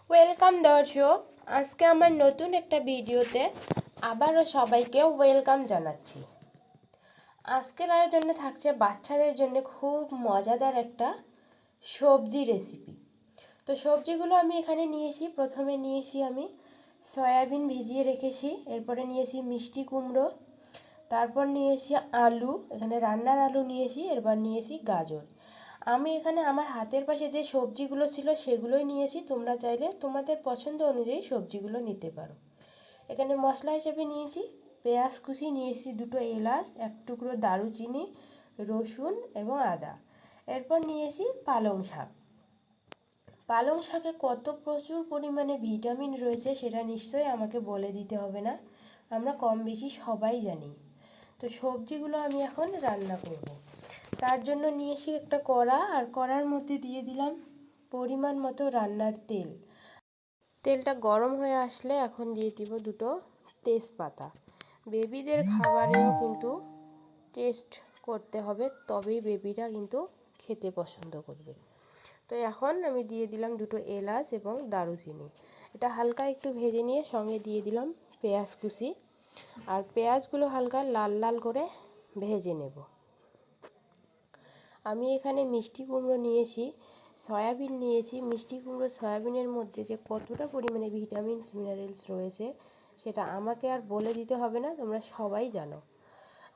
Welcome দর্শক, আজকে আমার নতুন একটা ভিডিওতে আবারও সবাইকে ওয়েলকাম জানাচ্ছি। আজকের আয়োজনে থাকছে বাচ্চাদের জন্য খুব মজাদার একটা সবজি রেসিপি। তো সবজিগুলো আমি এখানে নিয়েছি। প্রথমে নিয়েছি আমি সয়াবিন ভিজিয়ে রেখেছি, এরপরে নিয়েছি মিষ্টি কুমড়ো, তারপর নিয়েছি আলু, এখানে রান্নার আলু নিয়েছি, এরপর নিয়েছি গাজর। আমি এখানে আমার হাতের পাশে যে সবজিগুলো ছিল সেগুলোই নিয়েছি, তোমরা চাইলে তোমাদের পছন্দ অনুযায়ী সবজিগুলো নিতে পারো। এখানে মশলা হিসেবে নিয়েছি পেঁয়াজ কুচি, নিয়েছি দুটো এলাচ, এক টুকরো দারুচিনি, রসুন এবং আদা। এরপর নিয়েছি পালং শাক। পালং শাকে কত প্রচুর পরিমাণে ভিটামিন রয়েছে সেটা নিশ্চয়ই আমাকে বলে দিতে হবে না, আমরা কম বেশি সবাই জানি। তো সবজিগুলো আমি এখন রান্না করব। তার জন্য নিয়েছি একটা কড়া, আর কড়ার মধ্যে দিয়ে দিলাম পরিমাণ মতো রান্নার তেল। তেলটা গরম হয়ে আসলে এখন দিয়ে দিব দুটো তেজপাতা। বেবিদের খাবারেও কিন্তু টেস্ট করতে হবে, তবেই বেবিরা কিন্তু খেতে পছন্দ করবে। তো এখন আমি দিয়ে দিলাম দুটো এলাচ এবং দারুচিনি। এটা হালকা একটু ভেজে নিয়ে সঙ্গে দিয়ে দিলাম পেঁয়াজ কুচি, আর পেঁয়াজগুলো হালকা লাল লাল করে ভেজে নেব। আমি এখানে মিষ্টি কুমড়ো নিয়েছি, সয়াবিন নিয়েছি। মিষ্টি কুমড়ো সয়াবিনের মধ্যে যে কতটা পরিমাণে ভিটামিনস মিনারেলস রয়েছে সেটা আমাকে আর বলে দিতে হবে না, তোমরা সবাই জানো।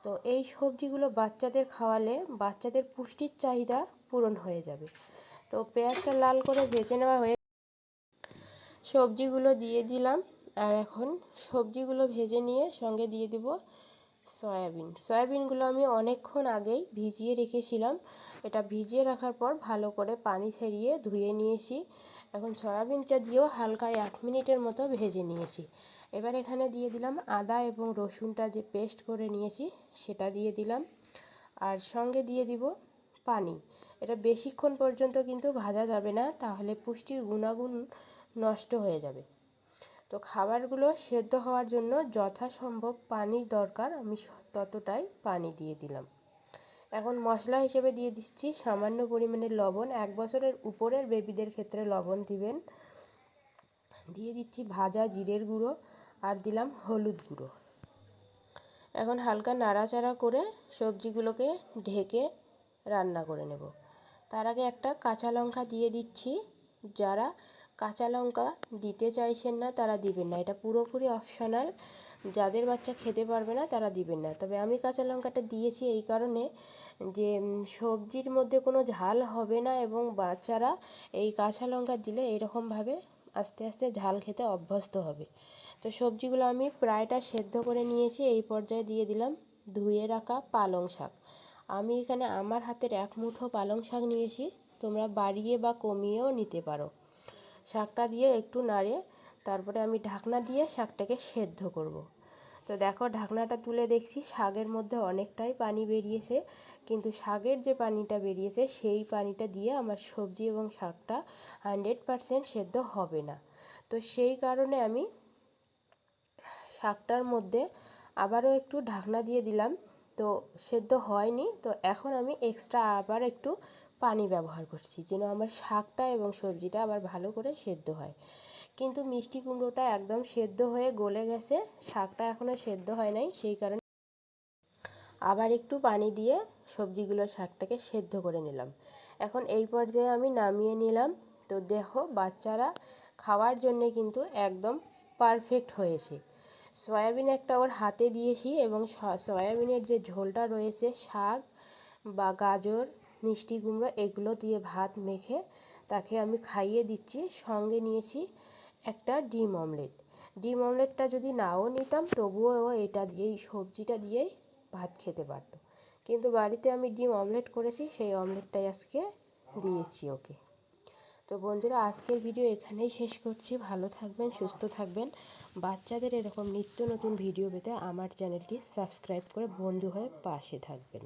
তো এই সবজিগুলো বাচ্চাদের খাওয়ালে বাচ্চাদের পুষ্টির চাহিদা পূরণ হয়ে যাবে। তো পেঁয়াজটা লাল করে ভেজে নেওয়া হয়ে সবজিগুলো দিয়ে দিলাম। আর এখন সবজিগুলো ভেজে নিয়ে সঙ্গে দিয়ে দেব সয়াবিনগুলো আমি অনেকক্ষণ আগেই ভিজিয়ে রেখেছিলাম। এটা ভিজিয়ে রাখার পর ভালো করে পানি ছেড়িয়ে ধুয়ে নিয়েছি। এখন সয়াবিনটা দিয়েও হালকা 1 মিনিটের মতো ভেজে নিয়েছি। এবার এখানে দিয়ে দিলাম আদা এবং রসুনটা যে পেস্ট করে নিয়েছি সেটা দিয়ে দিলাম, আর সঙ্গে দিয়ে দিব পানি। এটা বেশিক্ষণ পর্যন্ত কিন্তু ভাজা যাবে না, তাহলে পুষ্টির গুণাগুণ নষ্ট হয়ে যাবে। তো খাবারগুলো সেদ্ধ হওয়ার জন্য যথাসম্ভব পানির দরকার, আমি ততটাই পানি দিয়ে দিলাম। এখন মশলা হিসেবে দিয়ে দিচ্ছি সামান্য পরিমাণে লবণ। 1 বছরের উপরের বেবিদের ক্ষেত্রে লবণ দিবেন। দিয়ে দিচ্ছি ভাজা জিরের গুঁড়ো, আর দিলাম হলুদ গুঁড়ো। এখন হালকা নাড়াচাড়া করে সবজিগুলোকে ঢেকে রান্না করে নেব। তার আগে একটা কাঁচা লঙ্কা দিয়ে দিচ্ছি। যারা কাঁচা লঙ্কা দিতে চাইছেন না তারা দিবেন না, এটা পুরোপুরি অপশনাল। যাদের বাচ্চা খেতে পারবে না তারা দিবেন না। তবে আমি কাঁচা লঙ্কাটা দিয়েছি এই কারণে যে সবজির মধ্যে কোনো ঝাল হবে না, এবং বাচ্চারা এই কাঁচা লঙ্কা দিলে এরকমভাবে আস্তে আস্তে ঝাল খেতে অভ্যস্ত হবে। তো সবজিগুলো আমি প্রায়টা সেদ্ধ করে নিয়েছি। এই পর্যায়ে দিয়ে দিলাম ধুয়ে রাখা পালং শাক। আমি এখানে আমার হাতের 1 মুঠো পালং শাক নিয়েছি, তোমরা বাড়িয়ে বা কমিয়েও নিতে পারো। শাকটা দিয়ে একটু নাড়ে তারপরে আমি ঢাকনা দিয়ে শাকটাকে সেদ্ধ করব। তো দেখো ঢাকনাটা তুলে দেখছি শাকের মধ্যে অনেকটাই পানি বেরিয়েছে, কিন্তু শাকের যে পানিটা বেরিয়েছে সেই পানিটা দিয়ে আমার সবজি এবং শাকটা 100% সেদ্ধ হবে না। তো সেই কারণে আমি শাকটার মধ্যে আবারও একটু ঢাকনা দিয়ে দিলাম। তো সেদ্ধ হয়নি, তো এখন আমি এক্সট্রা আবার একটু পানি ব্যবহার করছি যেন আমার শাকটা এবং সবজিটা আবার ভালো করে সেদ্ধ হয়। কিন্তু মিষ্টি কুমড়োটা একদম সেদ্ধ হয়ে গলে গেছে, শাকটা এখনও সেদ্ধ হয় নাই, সেই কারণে আবার একটু পানি দিয়ে সবজিগুলো শাকটাকে সেদ্ধ করে নিলাম। এখন এই পর্যায়ে আমি নামিয়ে নিলাম। তো দেখো বাচ্চারা খাওয়ার জন্যে কিন্তু একদম পারফেক্ট হয়েছে। সয়াবিন একটা ওর হাতে দিয়েছি, এবং সয়াবিনের যে ঝোলটা রয়েছে শাক বা গাজর, মিষ্টি কুমড়ো এগুলো দিয়ে ভাত মেখে তাকে আমি খাইয়ে দিচ্ছি। সঙ্গে নিয়েছি একটা ডিম অমলেট। ডিম অমলেটটা যদি নাও নিতাম তবুও ও এটা দিয়েই, সবজিটা দিয়েই ভাত খেতে পারতো, কিন্তু বাড়িতে আমি ডিম অমলেট করেছি, সেই অমলেটটাই আজকে দিয়েছি ওকে। তো বন্ধুরা, আজকের ভিডিও এখানেই শেষ করছি। ভালো থাকবেন, সুস্থ থাকবেন। বাচ্চাদের এরকম নিত্য নতুন ভিডিও পেতে আমার চ্যানেলটি সাবস্ক্রাইব করে বন্ধু হয়ে পাশে থাকবেন।